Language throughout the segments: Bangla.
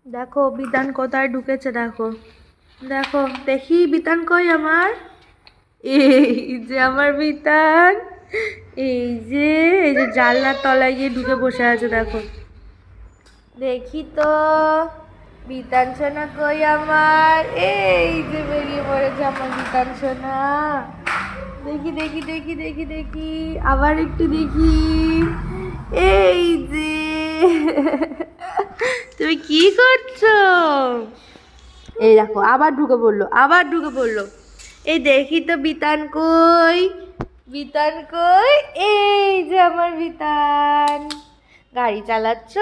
দেখো বিতান কোথায় ঢুকেছে, দেখো দেখো দেখি বিতান কই আমার। এই যে আমার বিতান, এই যে এই যে জানলার তলায় গিয়ে ঢুকে বসে আছে, দেখো দেখি তো বিতান সোনা কই আমার। এই যে বেরিয়ে পড়েছে আমার বিতান সোনা। দেখি দেখি দেখি দেখি দেখি আবার একটু দেখি। এই যে তুমি কি করছো? এই দেখো আবার ঢুকে পড়লো, আবার ঢুকে পড়লো। এই দেখি তো বিতান কই, বিতান কই। এই যে আমার বিতান। গাড়ি চালাচ্ছ?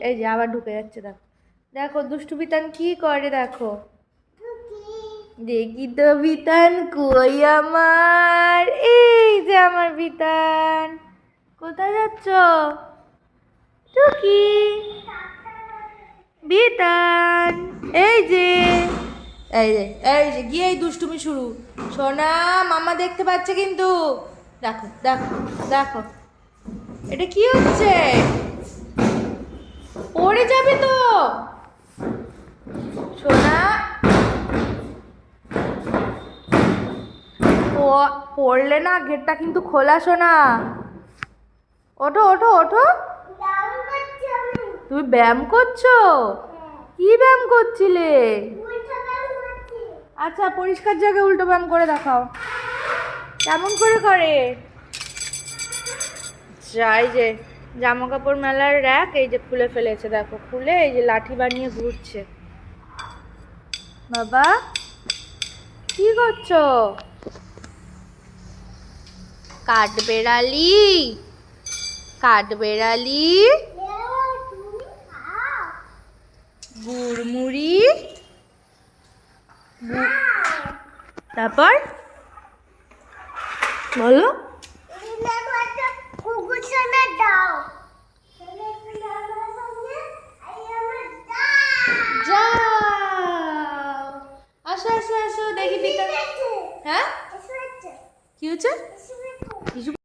এই যে আবার ঢুকে যাচ্ছে, দেখো দেখো দুষ্টু বিতান কি করে, দেখো দেখি তো বিতান কই আমার। এই যে আমার বিতান। কোথায় যাচ্ছ টুকি? বিতান এই যে, এই যে এই যে গিয়েই দুষ্টুমি শুরু। সোনা মামা দেখতে পাচ্ছে কিন্তু, দেখো দেখো দেখো এটা কি হচ্ছে, পড়ে যাবে তো সোনা। পড়লে না গেটটা কিন্তু খোলা সোনা। ওঠো ওঠো ওঠো। তুমি ব্যায়াম করছো? কি ব্যায়াম করছিলে? আচ্ছা পরিষ্কার জায়গায় উল্টো ব্যায়াম করে দেখাও, কেমন করে করে। এই যে জামা কাপড় মেলার র্যাক এই যে খুলে ফেলেছে, দেখো খুলে এই যে লাঠি বানিয়ে ঘুরছে। বাবা কি করছো? কাঠবেড়ালি, কাঠবেড়ালি, গুড়মুড়ি, তারপর বলো। যাও আসো আসো আসো দেখি পিতা। হ্যাঁ কি হচ্ছে?